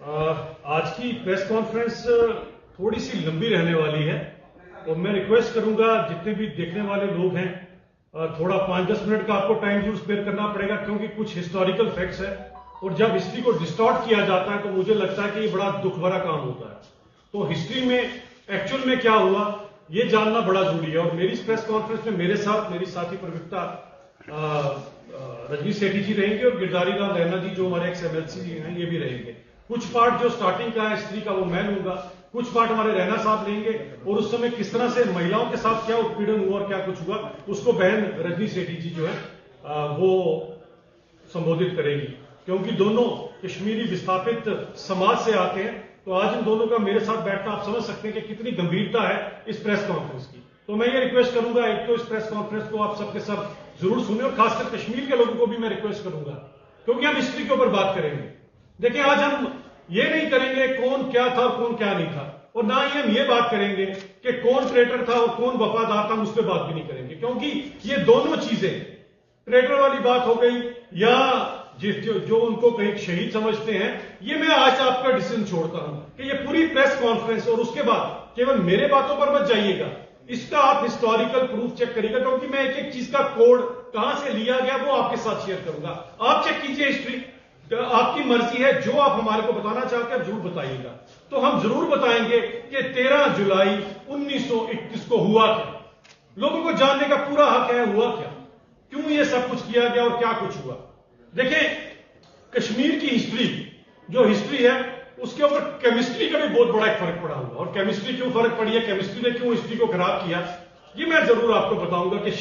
आज की press conference थोड़ी सी लंबी रहने वाली है और मैं रिक्वेस्ट करूंगा जितने भी देखने वाले लोग हैं थोड़ा 5-10 मिनट का आपको टाइम जरूर स्पेयर करना पड़ेगा, क्योंकि कुछ हिस्टोरिकल फैक्ट्स है और जब हिस्ट्री को डिस्टॉर्ट किया जाता है तो मुझे लगता है कि ये बड़ा दुख भरा काम होता है। तो हिस्ट्री में एक्चुअल में क्या हुआ ये जानना बड़ा जरूरी है। और मेरी प्रेस कॉन्फ्रेंस में मेरे साथ मेरी साथी प्रवक्ता रजनी सेठी जी रहेंगे और गिरधारी लाल रैना जी जो हमारे एक्स एमएलसी हैं ये भी रहेंगे। कुछ पार्ट जो स्टार्टिंग का है हिस्ट्री का वो मैं लूंगा, कुछ पार्ट हमारे रैना साहब लेंगे और उस समय किस तरह से महिलाओं के साथ क्या उत्पीड़न हुआ और क्या कुछ हुआ उसको बहन रजनी सेठी जी जो है वो संबोधित करेगी, क्योंकि दोनों कश्मीरी विस्थापित समाज से आते हैं। तो आज इन दोनों का मेरे साथ बैठना आप समझ सकते हैं कि कितनी गंभीरता है इस प्रेस कॉन्फ्रेंस की। तो मैं ये रिक्वेस्ट करूंगा, एक तो इस प्रेस कॉन्फ्रेंस को आप सबके सब जरूर सुने और खासकर कश्मीर के लोगों को भी मैं रिक्वेस्ट करूंगा, क्योंकि हम हिस्ट्री के ऊपर बात करेंगे। देखिए आज हम ये नहीं करेंगे कौन क्या था और कौन क्या नहीं था, और ना ही हम ये बात करेंगे कि कौन ट्रेटर था और कौन वफादार था, हम उस पर बात भी नहीं करेंगे, क्योंकि ये दोनों चीजें ट्रेटर वाली बात हो गई या जो उनको कहीं शहीद समझते हैं, ये मैं आज आपका डिसीजन छोड़ता हूं कि ये पूरी प्रेस कॉन्फ्रेंस और उसके बाद केवल मेरे बातों पर मत जाइएगा, इसका आप हिस्टोरिकल प्रूफ चेक करिएगा, क्योंकि मैं एक एक चीज का कोड कहां से लिया गया वो आपके साथ शेयर करूंगा। आप चेक कीजिए हिस्ट्री, आपकी मर्जी है, जो आप हमारे को बताना चाहते हैं जरूर बताइएगा। तो हम जरूर बताएंगे कि 13 जुलाई 1931 को हुआ क्या, लोगों को जानने का पूरा हक है हुआ क्या, क्यों ये सब कुछ किया गया और क्या कुछ हुआ। देखें कश्मीर की हिस्ट्री जो हिस्ट्री है उसके ऊपर केमिस्ट्री का भी बहुत बड़ा एक फर्क पड़ा हुआ, और केमिस्ट्री क्यों फर्क पड़ी है, केमिस्ट्री ने क्यों हिस्ट्री को खराब किया, ये मैं जरूर आपको बताऊंगा कि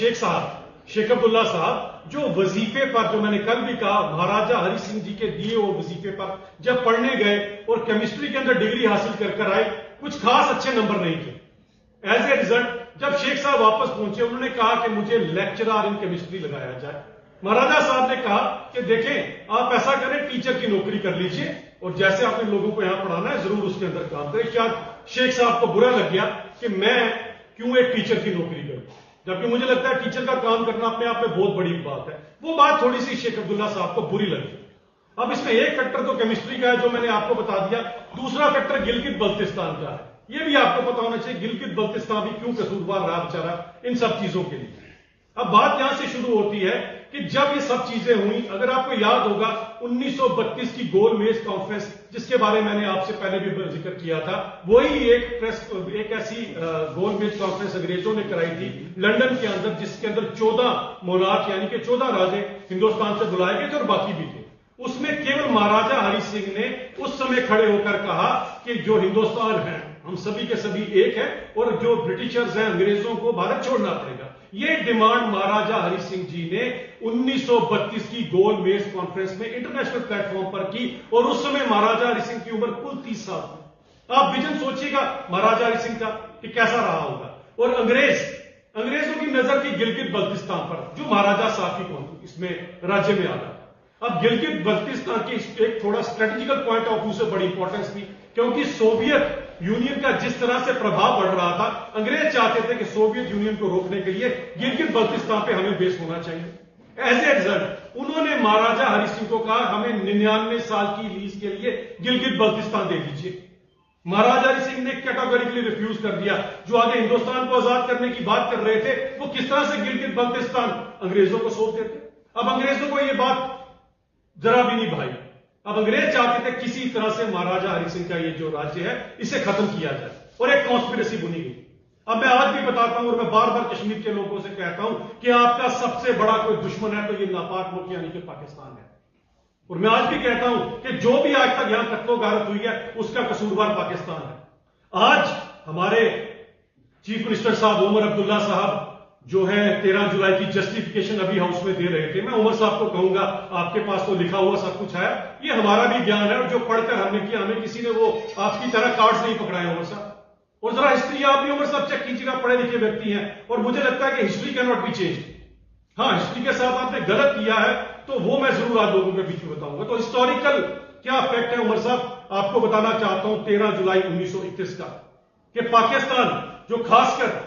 शेख अब्दुल्ला साहब जो वजीफे पर, जो मैंने कल भी कहा, महाराजा हरि सिंह जी के दिए वो वजीफे पर जब पढ़ने गए और केमिस्ट्री के अंदर डिग्री हासिल कर आए, कुछ खास अच्छे नंबर नहीं थे। एज ए रिजल्ट जब शेख साहब वापस पहुंचे उन्होंने कहा कि मुझे लेक्चरर इन केमिस्ट्री लगाया जाए। महाराजा साहब ने कहा कि देखें आप ऐसा करें टीचर की नौकरी कर लीजिए और जैसे आपने लोगों को यहां पढ़ाना है जरूर उसके अंदर काम करें। क्या शेख साहब को बुरा लग गया कि मैं क्यों एक टीचर की नौकरी करूं, जबकि मुझे लगता है टीचर का काम करना अपने आप में बहुत बड़ी बात है। वो बात थोड़ी सी शेख अब्दुल्ला साहब को बुरी लगी। अब इसमें एक फैक्टर तो केमिस्ट्री का है जो मैंने आपको बता दिया, दूसरा फैक्टर गिलगित बल्तिस्तान का है, ये भी आपको पता होना चाहिए गिलगित बल्तिस्तान भी क्यों कसूरवार रहा बेचारा इन सब चीजों के लिए। अब बात यहां से शुरू होती है कि जब ये सब चीजें हुई, अगर आपको याद होगा 1932 की गोल मेज कॉन्फ्रेंस जिसके बारे में मैंने आपसे पहले भी जिक्र किया था, वही एक ऐसी गोल मेज कॉन्फ्रेंस अंग्रेजों ने कराई थी लंदन के अंदर, जिसके अंदर 14 मोनार्क यानी कि 14 राजे हिंदुस्तान से बुलाए गए थे और बाकी भी थे। उसमें केवल महाराजा हरि सिंह ने उस समय खड़े होकर कहा कि जो हिंदुस्तान है हम सभी के सभी एक है और जो ब्रिटिशर्स हैं अंग्रेजों को भारत छोड़ना पड़ेगा। ये डिमांड महाराजा हरि सिंह जी ने 1932 की गोल मेज कॉन्फ्रेंस में इंटरनेशनल प्लेटफॉर्म पर की, और उस समय महाराजा हरि सिंह की उम्र कुल 30 साल थी। आप विजन सोचिएगा महाराजा हरि सिंह का कि कैसा रहा होगा। और अंग्रेजों की नजर थी गिलगित बल्तिस्तान पर जो महाराजा साहब की इसमें राज्य में आता। अब गिलगित बल्तिस्तान की एक थोड़ा स्ट्रेटेजिकल पॉइंट ऑफ व्यू से बड़ी इंपॉर्टेंस थी, क्योंकि सोवियत यूनियन का जिस तरह से प्रभाव बढ़ रहा था, अंग्रेज चाहते थे कि सोवियत यूनियन को रोकने के लिए गिलगित बल्तिस्तान पे हमें बेस होना चाहिए। एज ए रिजल्ट उन्होंने महाराजा हरि सिंह को कहा हमें 99 साल की लीज के लिए गिलगित बल्तिस्तान दे दीजिए। महाराजा हरि सिंह ने कैटेगोरिकली रिफ्यूज कर दिया। जो आगे हिंदुस्तान को आजाद करने की बात कर रहे थे वो किस तरह से गिलगित बल्तिस्तान अंग्रेजों को सौंप देते। अब अंग्रेजों को यह बात जरा भी नहीं भाई। अब अंग्रेज चाहते थे किसी तरह से महाराजा हरि सिंह का ये जो राज्य है इसे खत्म किया जाए, और एक कॉन्स्पिरेसी बुनी गई। अब मैं आज भी बताता हूं और मैं बार बार कश्मीर के लोगों से कहता हूं कि आपका सबसे बड़ा कोई दुश्मन है तो ये नापाक मुल्क यानी कि पाकिस्तान है। और मैं आज भी कहता हूं कि जो भी आज तक यहां कत्लो-गारत हुई है उसका कसूरवार पाकिस्तान है। आज हमारे चीफ मिनिस्टर साहब उमर अब्दुल्ला साहब जो है 13 जुलाई की जस्टिफिकेशन अभी हाउस में दे रहे थे। मैं उमर साहब को कहूंगा आपके पास तो लिखा हुआ सब कुछ है, ये हमारा भी ज्ञान है और जो पढ़कर हमने किया, हमें किसी ने वो आपकी तरह कार्ड्स नहीं पकड़ाए उमर साहब। और जरा हिस्ट्री आप भी उमर साहब चेक कीजिएगा, पढ़े लिखे व्यक्ति हैं और मुझे लगता है कि history can not be change. हाँ, हिस्ट्री के साथ आपने गलत किया है तो वो मैं जरूर आज लोगों के बीच में बताऊंगा। तो हिस्टोरिकल क्या फैक्ट है उमर साहब आपको बताना चाहता हूं 13 जुलाई 1931 का, कि पाकिस्तान जो खासकर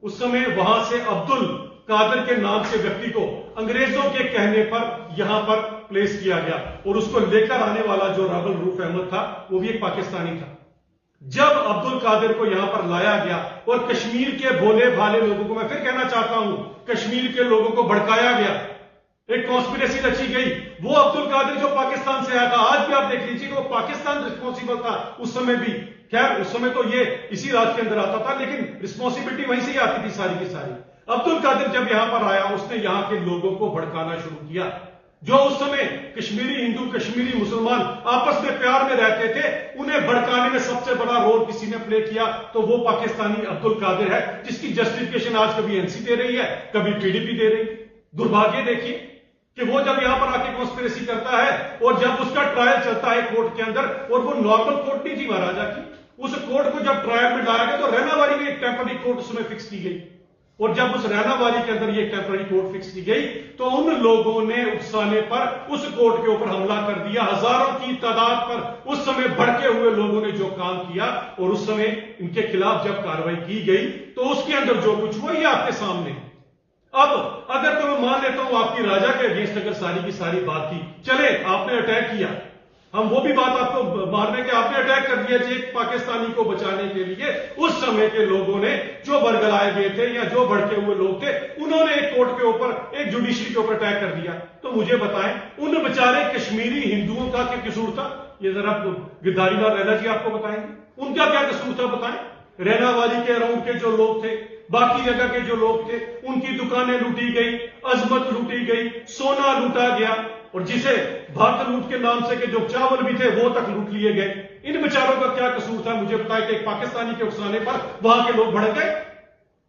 उस समय वहां से अब्दुल कादर के नाम के व्यक्ति को अंग्रेजों के कहने पर यहां पर प्लेस किया गया और उसको लेकर आने वाला जो रबल रूफ अहमद था वो भी एक पाकिस्तानी था। जब अब्दुल कादिर को यहां पर लाया गया और कश्मीर के भोले भाले लोगों को, मैं फिर कहना चाहता हूं, कश्मीर के लोगों को भड़काया गया, एक कॉन्स्पिरेसी रची गई। वो अब्दुल कादिर जो पाकिस्तान से आया था, आज भी आप देख लीजिए वो पाकिस्तान रिस्पॉन्सिबल था उस समय भी। खैर उस समय तो ये इसी राज्य के अंदर आता था, लेकिन रिस्पॉन्सिबिलिटी वहीं से ही आती थी सारी की सारी। अब्दुल कादिर जब यहां पर आया उसने यहां के लोगों को भड़काना शुरू किया। जो उस समय कश्मीरी हिंदू कश्मीरी मुसलमान आपस में प्यार में रहते थे, उन्हें भड़काने में सबसे बड़ा रोल किसी ने प्ले किया तो वो पाकिस्तानी अब्दुल कादिर है, जिसकी जस्टिफिकेशन आज कभी एनसी दे रही है, कभी पीडीपी दे रही है। दुर्भाग्य देखिए कि वो जब यहां पर आके कॉन्स्पिरेसी करता है और जब उसका ट्रायल चलता है कोर्ट के अंदर, और वो नॉर्मल कोर्ट नहीं थी महाराजा की, उस कोर्ट को जब ट्रायल में लाया गया तो रैनावाली में एक टेम्पररी कोर्ट उसमें फिक्स की गई। और जब उस रैनावाली के अंदर ये टेम्पररी कोर्ट फिक्स की गई तो उन लोगों ने उकसाने पर उस कोर्ट के ऊपर हमला कर दिया। हजारों की तादाद पर उस समय भड़के हुए लोगों ने जो काम किया और उस समय इनके खिलाफ जब कार्रवाई की गई तो उसके अंदर जो कुछ हुआ ये आपके सामने। अब अगर तो मैं मान लेता हूं आपकी राजा के अगेंस्ट अगर सारी की सारी बात थी, चले आपने अटैक किया, हम वो भी बात आपको मान रहे हैं कि आपने अटैक कर दिया जी एक पाकिस्तानी को बचाने के लिए। उस समय के लोगों ने जो बरगलाए गए थे या जो भड़के हुए लोग थे, उन्होंने एक कोर्ट के ऊपर, एक जुडिशरी के ऊपर अटैक कर दिया। तो मुझे बताएं उन बेचारे कश्मीरी हिंदुओं का क्या कसूर था? ये जरा गिरधारीलाल रैना जी आपको बताएंगे उनका क्या कसूर था, बताएं। रैनावाली के अराउंड के जो लोग थे, बाकी जगह के जो लोग थे, उनकी दुकानें लूटी गई, अजमत लूटी गई, सोना लूटा गया, और जिसे भारत लूट के नाम से के जो चावल भी थे वो तक लूट लिए गए। इन बेचारों का क्या कसूर था? मुझे बताया कि एक पाकिस्तानी के उकसाने पर वहां के लोग भड़क गए।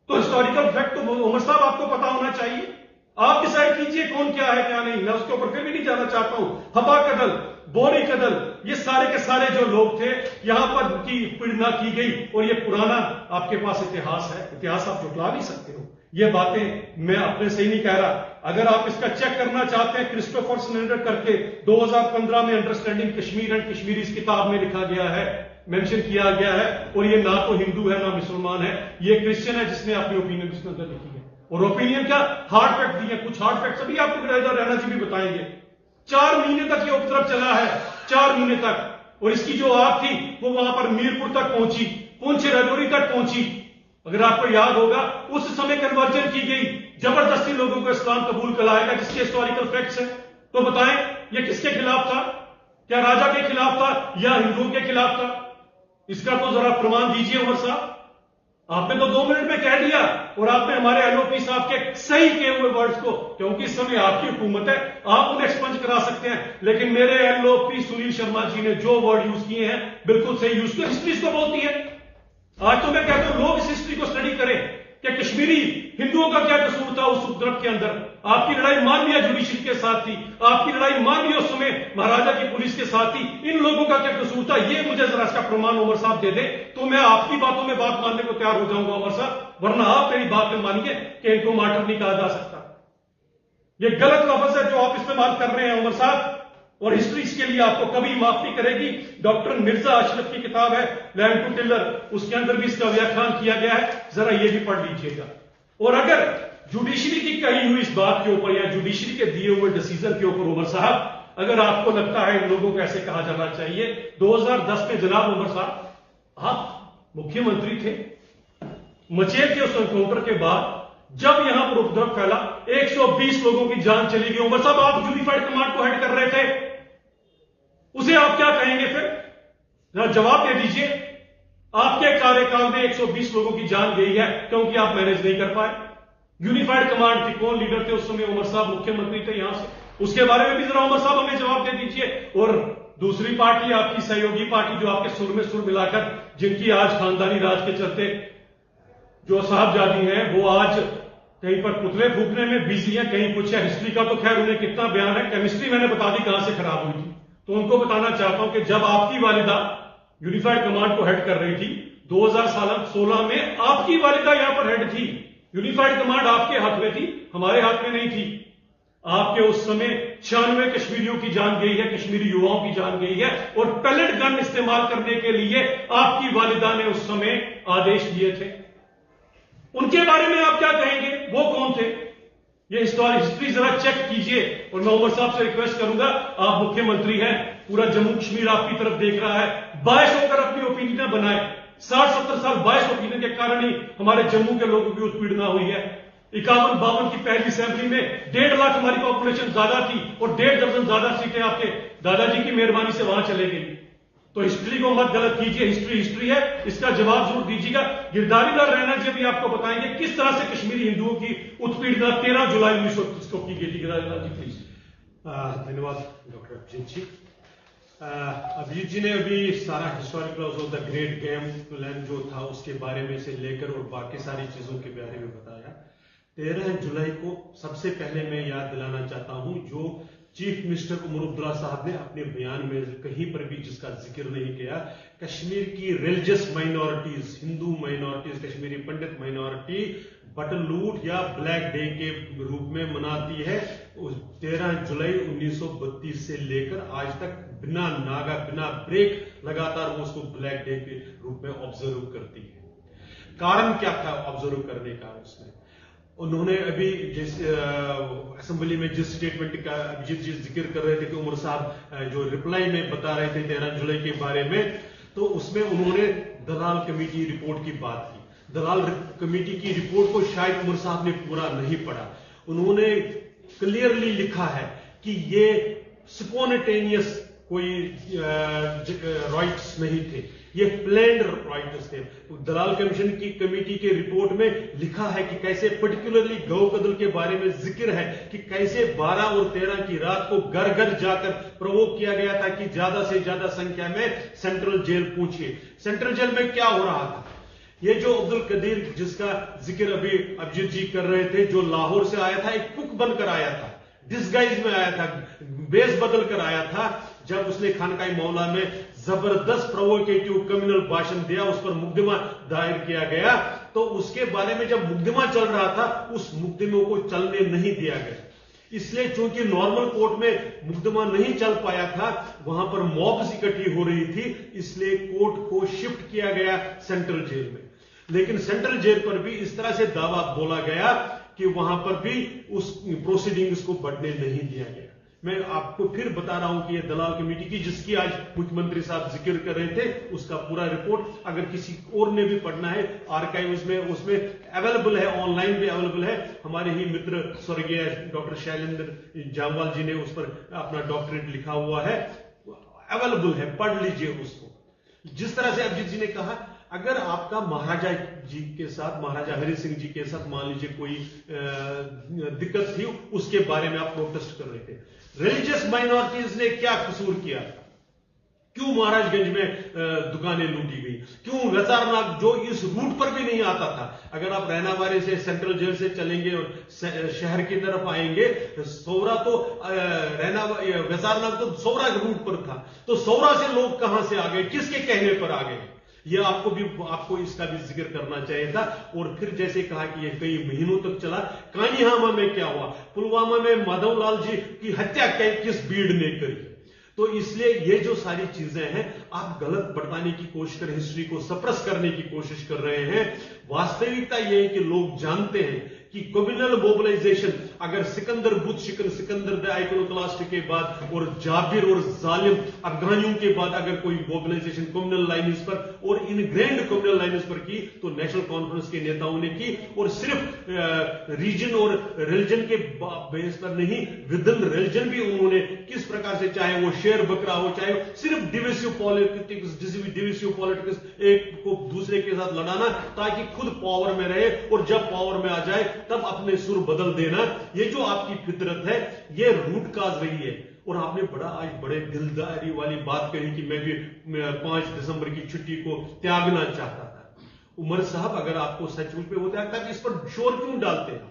तो हिस्टोरिकल फैक्ट तो उमर साहब आपको पता होना चाहिए। आप डिसाइड कीजिए कौन क्या है क्या नहीं। मैं उसके ऊपर फिर भी नहीं जाना चाहता हूं। हबा कदल, बोरी कदल, ये सारे के सारे जो लोग थे यहां पर उनकी पीड़ना की गई, और ये पुराना आपके पास इतिहास है, इतिहास आप जुटला नहीं सकते हो। ये बातें मैं अपने से ही नहीं कह रहा। अगर आप इसका चेक करना चाहते हैं, क्रिस्टोफर स्नेडर करके 2015 में अंडरस्टैंडिंग कश्मीर एंड कश्मीरी इस किताब में लिखा गया है, मेंशन किया गया है, और ये ना तो हिंदू है ना मुसलमान है, ये क्रिश्चियन है जिसने अपनी ओपिनियन इसके अंदर लिखी है। और ओपिनियन क्या हार्ड फैक्ट दिए, कुछ हार्ड फैक्ट अभी आपको गिरधारीलाल रैना जी भी बताएंगे। 4 महीने तक ये उपद्रव चला है, 4 महीने तक, और इसकी जो आग थी वो वहां पर मीरपुर तक पहुंची, पुंछ राजौरी तक पहुंची। अगर आपको याद होगा उस समय कन्वर्जन की गई, जबरदस्ती लोगों को इस्लाम कबूल कराएगा, जिसके हिस्टोरिकल फैक्ट्स हैं। तो बताएं ये किसके खिलाफ था? क्या राजा के खिलाफ था या हिंदुओं के खिलाफ था? इसका तो जरा प्रमाण दीजिए उमर साहब। आपने तो 2 मिनट में कह दिया, और आपने हमारे एलओपी साहब के सही किए हुए वर्ड्स को, क्योंकि इस समय आपकी हुकूमत है, आप उन्हें एक्सपंज करा सकते हैं, लेकिन मेरे एलओपी सुनील शर्मा जी ने जो वर्ड यूज किए हैं बिल्कुल सही यूज किए। हिस्ट्री इसको बोलती है। आज तो मैं कहता हूं लोग इस हिस्ट्री को स्टडी करें कि कश्मीरी हिंदुओं का क्या कसूर था उस उपद्रव के अंदर। आपकी लड़ाई मानवीय जुडिशरी के साथ थी, आपकी लड़ाई मानवीय उस समय महाराजा की पुलिस के साथ थी। इन लोगों का क्या कसूर था? ये मुझे जरा इसका प्रमाण उमर साहब दे दे, तो मैं आपकी बातों में बात मानने को तैयार हो जाऊंगा उमर साहब, वरना आप मेरी बात में मानिए कि इनको मार्टर नहीं कहा जा सकता। ये गलत लफ्ज है जो आप इस्तेमाल कर रहे हैं उमर साहब, और हिस्ट्री इसके लिए आपको कभी माफ नहीं करेगी। डॉक्टर मिर्जा अशरफ की किताब है लैंड टू टिलर, उसके अंदर भी इसका व्याख्यान किया गया है, जरा ये भी पढ़ लीजिएगा। और अगर जुडिशरी की कही हुई इस बात के ऊपर या जुडिशरी के दिए हुए डिसीजन के ऊपर उमर साहब, अगर आपको लगता है इन लोगों को ऐसे कहा जाना चाहिए, 2010 में जनाब उमर साहब आप मुख्यमंत्री थे, मचेल के उस एनकाउंटर के बाद जब यहां पर उपद्रव फैला 120 लोगों की जान चली गई। उमर साहब आप यूनिफाइड कमांड को हेड कर रहे थे, उसे आप क्या कहेंगे फिर? जरा जवाब दे दीजिए। आपके कार्यकाल में 120 लोगों की जान गई है क्योंकि आप मैनेज नहीं कर पाए। यूनिफाइड कमांड थी, कौन लीडर थे उस समय? उमर साहब मुख्यमंत्री थे यहां से। उसके बारे में भी जरा उमर साहब हमें जवाब दे दीजिए। और दूसरी पार्टी आपकी सहयोगी पार्टी जो आपके सुर में सुर मिलाकर, जिनकी आज खानदानी राज के चलते जो साहबजादी हैं वो आज कहीं पर पुतले फूकने में बिजी हैं, कहीं कुछ है। हिस्ट्री का तो खैर उन्हें कितना बयान है, केमिस्ट्री मैंने बता दी कहां से खराब हुई थी। तो उनको बताना चाहता हूं कि जब आपकी वालिदा यूनिफाइड कमांड को हेड कर रही थी 2016 में, आपकी वालिदा यहां पर हेड थी। यूनिफाइड कमांड आपके हाथ में थी, हमारे हाथ में नहीं थी। आपके उस समय 96 कश्मीरियों की जान गई है, कश्मीरी युवाओं की जान गई है, और पैलेट गन इस्तेमाल करने के लिए आपकी वालिदा ने उस समय आदेश दिए थे। उनके बारे में आप क्या कहेंगे? वो कौन थे? ये हिस्ट्री जरा चेक कीजिए। और मैं उमर साहब से रिक्वेस्ट करूंगा, आप मुख्यमंत्री हैं, पूरा जम्मू कश्मीर आपकी तरफ देख रहा है, बायस होकर अपनी ओपिनियन बनाए। 60-70 साल बायस ओपिनियन के कारण ही हमारे जम्मू के लोगों की उत्पीड़ना हुई है। 51-52 की पहली असेंबली में 1.5 लाख हमारी पॉपुलेशन ज्यादा थी और 1.5 दर्जन ज्यादा सीटें आपके दादाजी की मेहरबानी से वहां चले गई। तो हिस्ट्री को मत गलत कीजिए, हिस्ट्री है, इसका जवाब जरूर दीजिएगा। गिरधारी लाल रैना जी अभी आपको बताएंगे किस तरह से कश्मीरी हिंदुओं की उत्पीड़ना 13 जुलाई 1930 को की गई थी। गिरधारी लाल जी प्लीज। धन्यवाद डॉक्टर अभिजीत जी। अभिजीत जी ने अभी सारा historical of the great game plan जो था उसके बारे में से लेकर और बाकी सारी चीजों के बारे में बताया। 13 जुलाई को सबसे पहले मैं याद दिलाना चाहता हूं, जो चीफ मिनिस्टर उमर अब्दुल्ला साहब ने अपने बयान में कहीं पर भी जिसका जिक्र नहीं किया, कश्मीर की religious minorities, Hindu minorities, Kashmiri Pandit minority बटलूट या ब्लैक डे के रूप में मनाती है। 13 जुलाई 1932 से लेकर आज तक बिना नागा, बिना ब्रेक लगातार वो उसको ब्लैक डे के रूप में ऑब्जर्व करती है। कारण क्या था ऑब्जर्व करने का? उसमें उन्होंने अभी जिस असेंबली में जिस स्टेटमेंट का अभिजीत जी जिक्र कर रहे थे कि उमर साहब जो रिप्लाई में बता रहे थे 13 जुलाई के बारे में, तो उसमें उन्होंने दलाल कमेटी रिपोर्ट की बात की। दलाल कमेटी की रिपोर्ट को शायद उमर साहब ने पूरा नहीं पढ़ा। उन्होंने क्लियरली लिखा है कि ये स्पॉन्टेनियस कोई राइट्स नहीं थे, ये प्लान्ड राइट्स थे। दलाल कमीशन की कमेटी के रिपोर्ट में लिखा है कि कैसे पर्टिकुलरली गौ कत्ल के बारे में जिक्र है कि कैसे 12 और 13 की रात को घर घर जाकर प्रवोक किया गया था कि ज्यादा से ज्यादा संख्या में सेंट्रल जेल पहुंचिए। सेंट्रल जेल में क्या हो रहा था? ये जो अब्दुल कदीर जिसका जिक्र अभी अभिजीत जी कर रहे थे, जो लाहौर से आया था, एक कुक बनकर आया था, डिस्गाइज में आया था, बेस बदल कर आया था। जब उसने खानकाई मौला में जबरदस्त प्रोवोकेटिव कम्युनल भाषण दिया, उस पर मुकदमा दायर किया गया, तो उसके बारे में जब मुकदमा चल रहा था, उस मुकदमे को चलने नहीं दिया गया। इसलिए चूंकि नॉर्मल कोर्ट में मुकदमा नहीं चल पाया था, वहां पर मॉब्स इकट्ठी हो रही थी, इसलिए कोर्ट को शिफ्ट किया गया सेंट्रल जेल में। लेकिन सेंट्रल जेल पर भी इस तरह से दावा बोला गया कि वहां पर भी उस प्रोसीडिंग्स को बढ़ने नहीं दिया गया। मैं आपको फिर बता रहा हूं कि यह दलाल कमेटी की, जिसकी आज मुख्यमंत्री साहब जिक्र कर रहे थे, उसका पूरा रिपोर्ट अगर किसी और ने भी पढ़ना है आर्काइव्स में, उसमें अवेलेबल है, ऑनलाइन भी अवेलेबल है। हमारे ही मित्र स्वर्गीय डॉक्टर शैलेंद्र जामवाल जी ने उस पर अपना डॉक्टरेट लिखा हुआ है, अवेलेबल है, पढ़ लीजिए उसको। जिस तरह से अभिजीत जी ने कहा, अगर आपका महाराजा जी के साथ, महाराजा हरि सिंह जी के साथ मान लीजिए कोई दिक्कत थी, उसके बारे में आप प्रोटेस्ट कर रहे थे। रिलीजियस माइनॉरिटीज ने क्या कसूर किया? क्यों महाराजगंज में दुकानें लूटी गई? क्यों वैसारनाग जो इस रूट पर भी नहीं आता था? अगर आप रहनावारे से सेंट्रल जेल से चलेंगे और शहर की तरफ आएंगे, सौरा तो वैसारनाग तो सौरा रूट पर था, तो सौरा से लोग कहां से आ गए, किसके कहने पर आ गए? यह आपको इसका भी जिक्र करना चाहिए था। और फिर जैसे कहा कि यह कई महीनों तक चला। कानीहामा में क्या हुआ? पुलवामा में माधवलाल जी की हत्या किस भीड़ ने करी? तो इसलिए ये जो सारी चीजें हैं, आप गलत बताने की कोशिश कर, हिस्ट्री को सप्रेस करने की कोशिश कर रहे हैं। वास्तविकता यह है कि लोग जानते हैं कि कम्युनल मोबिलाइजेशन, अगर सिकंदर बुत सिकंदर द आइकोनोक्लास्ट के बाद और जाबिर और जालिम अफगानियों के बाद अगर कोई मोबिलाइजेशन कम्युनल लाइन्स पर और इनग्रेन्ड कम्युनल लाइन्स पर की, तो नेशनल कॉन्फ्रेंस के नेताओं ने की। और सिर्फ रीजन और रिलीजन के बेस पर नहीं, विद इन रिलीजन भी उन्होंने किस प्रकार से, चाहे वो शेर बकरा हो, चाहे सिर्फ डिविसिव पॉलिटिक्स, एक को दूसरे के साथ लड़ाना ताकि खुद पावर में रहे, और जब पावर में आ जाए तब अपने सुर बदल देना। ये जो आपकी फितरत है, ये रूट काज रही है। और आपने आज बड़े दिलदारी वाली बात कही कि मैं भी 5 दिसंबर की छुट्टी को त्यागना चाहता था। उमर साहब, अगर आपको सचमुच में होता है, इस पर शोर क्यों डालते हैं?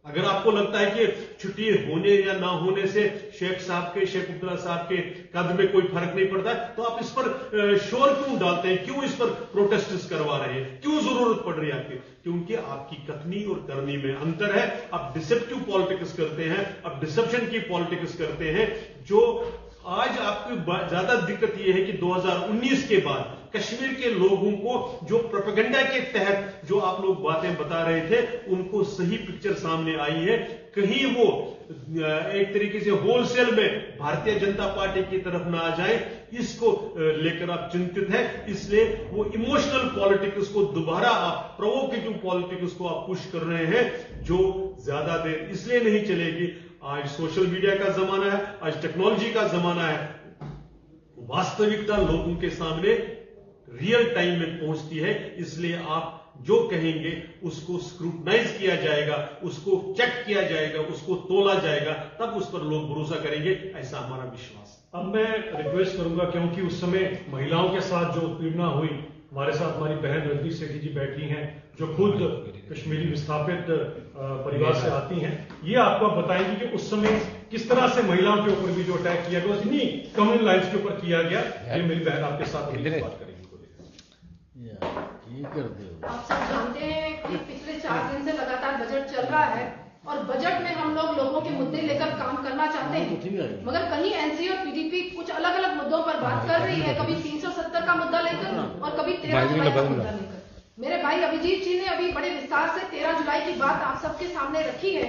अगर आपको लगता है कि छुट्टी होने या ना होने से शेख अब्दुल्ला साहब के कद में कोई फर्क नहीं पड़ता है, तो आप इस पर शोर क्यों डालते हैं? क्यों इस पर प्रोटेस्ट करवा रहे हैं? क्यों जरूरत पड़ रही है आपकी? क्योंकि आपकी कथनी और करनी में अंतर है। आप डिसेप्टिव पॉलिटिक्स करते हैं, आप डिसेप्शन की पॉलिटिक्स करते हैं। जो आज आपकी ज्यादा दिक्कत यह है कि 2019 के बाद कश्मीर के लोगों को जो प्रोपेगेंडा के तहत जो आप लोग बातें बता रहे थे उनको सही पिक्चर सामने आई है। कहीं वो एक तरीके से होलसेल में भारतीय जनता पार्टी की तरफ ना आ जाए, इसको लेकर आप चिंतित हैं। इसलिए वो इमोशनल पॉलिटिक्स को दोबारा आप प्रोवोकेटिव पॉलिटिक्स को आप पुश कर रहे हैं, जो ज्यादा देर इसलिए नहीं चलेगी। आज सोशल मीडिया का जमाना है, आज टेक्नोलॉजी का जमाना है, वास्तविकता लोगों के सामने रियल टाइम में पहुंचती है। इसलिए आप जो कहेंगे उसको स्क्रूटनाइज किया जाएगा, उसको चेक किया जाएगा, उसको तोला जाएगा, तब उस पर लोग भरोसा करेंगे, ऐसा हमारा विश्वास। अब मैं रिक्वेस्ट करूंगा, क्योंकि उस समय महिलाओं के साथ जो उत्पीड़ना हुई, हमारे साथ हमारी बहन रणदीप सेठी जी बैठी हैं जो खुद कश्मीरी विस्थापित परिवार से आती हैं, ये आपको बताएंगे कि उस समय किस तरह से महिलाओं के ऊपर भी जो अटैक किया गया, इन्हीं कम्युनल लाइन्स के ऊपर किया गया। ये मेरी बहन आपके साथ बात करेगी। आप सब जानते हैं कि पिछले 4 दिन से लगातार बजट चल रहा है और बजट में हम लोगों के मुद्दे लेकर काम करना चाहते हैं, मगर कहीं एनसी और पीडीपी कुछ अलग अलग मुद्दों पर बात कर रही है, कभी 370 का मुद्दा लेकर और कभी 13 जुलाई का मुद्दा लेकर। मेरे भाई अभिजीत जी ने अभी बड़े विस्तार से 13 जुलाई की बात आप सबके सामने रखी है।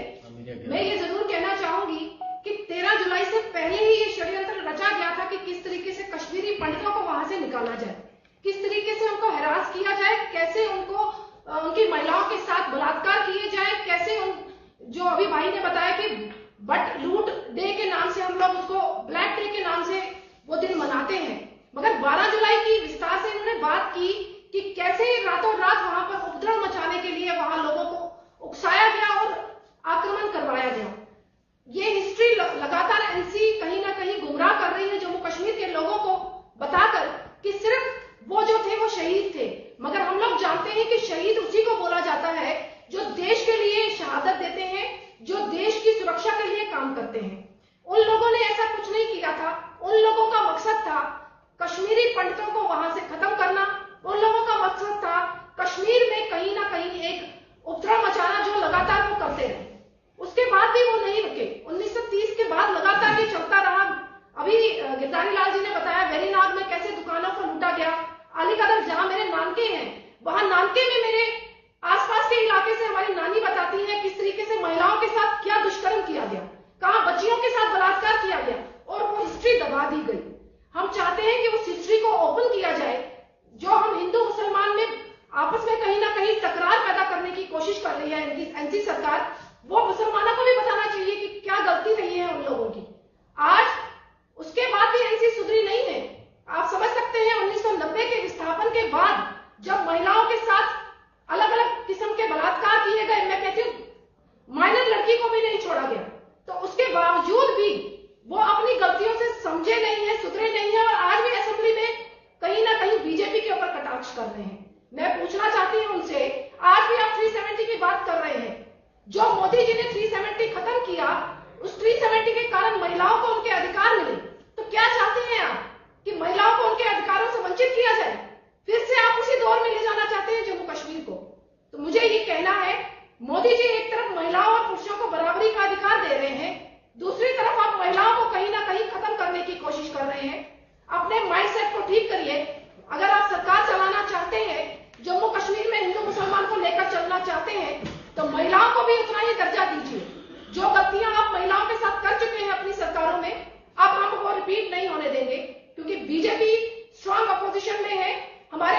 मैं ये जरूर कहना चाहूंगी कि 13 जुलाई से पहले ही ये षड्यंत्र रचा गया था कि किस तरीके से कश्मीरी पंडितों को वहां से निकाला जाए, किस तरीके से उनको हैरास किया जाए, कैसे उनको उनकी महिलाओं के साथ बलात्कार किए जाए, कैसे जो अभी भाई ने बताया कि बट लूट डे के नाम से हम लोग उसको ब्लैक डे के नाम से वो दिन मनाते हैं। मगर 12 जुलाई की विस्तार से इन्होंने बात की कि कैसे रातों रात वहां पर उपद्रव मचाने के लिए वहां लोगों को उकसाया गया और आक्रमण करवाया गया। ये हिस्ट्री लगातार एनसी कहीं ना कहीं गुमराह कर रही है जम्मू कश्मीर के लोगों को, बताकर कि सिर्फ वो जो थे वो शहीद थे, मगर हम लोग जानते हैं कि शहीद उसी को बोला जाता है जो देश के लिए शहादत देते हैं, जो देश की सुरक्षा के लिए काम करते हैं। उन लोगों ने ऐसा कुछ नहीं किया था। उन लोगों का मकसद था कश्मीरी पंडितों को वहां से खत्म करना। उन लोगों का मकसद था कश्मीर में कहीं ना कहीं एक उपद्रव मचाना, जो लगातार वो करते रहे। उसके बाद भी वो नहीं रुके। 1930 के बाद लगातार ये चलता रहा। अभी गिरधारी लाल जी ने बताया वेरीनाग में कैसे दुकानों को लूटा गया। अलीकदर जहां मेरे नानके हैं, वहां नानके में मेरे आसपास के इलाके से हमारी नानी बताती है किस तरीके से महिलाओं के साथ क्या दुष्कर्म किया गया, कहां बच्चियों के साथ बलात्कार किया गया और वो हिस्ट्री दबा दी गई। हम चाहते हैं कि उस हिस्ट्री को ओपन किया जाए। जो हम हिंदू मुसलमान में आपस में कहीं ना कहीं तकरार पैदा करने की कोशिश कर रही है एनसी सरकार, वो मुसलमानों को भी बताना चाहिए कि क्या गलती रही है उन लोगों की। आज उसके बाद भी एनसी सुधरी नहीं है। आप समझ सकते हैं 1990 के विस्थापन के बाद जब महिलाओं के साथ अलग अलग किस्म के बलात्कार किए गए, मैं कहती हूं माइनर लड़की को भी नहीं छोड़ा गया, तो उसके बावजूद भी वो अपनी गलतियों से समझे नहीं है, सुधरे नहीं है और आज भी असेंबली में कहीं ना कहीं बीजेपी के ऊपर कटाक्ष कर रहे हैं। मैं पूछना चाहती हूं उनसे, आज भी आप 370 की बात कर रहे हैं। जो मोदी जी ने 370 खत्म किया, उस 370 के कारण महिलाओं को उनके अधिकार मिले, तो क्या चाहते हैं आप कि महिलाओं को उनके अधिकारों से वंचित किया जाए? फिर से आप उसी दौर में ले जाना चाहते हैं जम्मू कश्मीर को। तो मुझे ये कहना है, मोदी जी एक तरफ महिलाओं और पुरुषों को बराबरी का अधिकार दे रहे हैं, दूसरी तरफ आप महिलाओं को कहीं ना कहीं खत्म करने की कोशिश कर रहे हैं। अपने माइंडसेट को ठीक करिए। अगर आप सरकार चलाना चाहते हैं, जम्मू कश्मीर में हिंदू मुसलमान को लेकर चलना चाहते हैं, तो महिलाओं को भी उतना ही दर्जा दीजिए। जो गलतियां आप महिलाओं के साथ कर चुके हैं अपनी सरकारों में, अब हम वो रिपीट नहीं होने देंगे, क्योंकि बीजेपी स्ट्रांग अपोजिशन में है। हमारे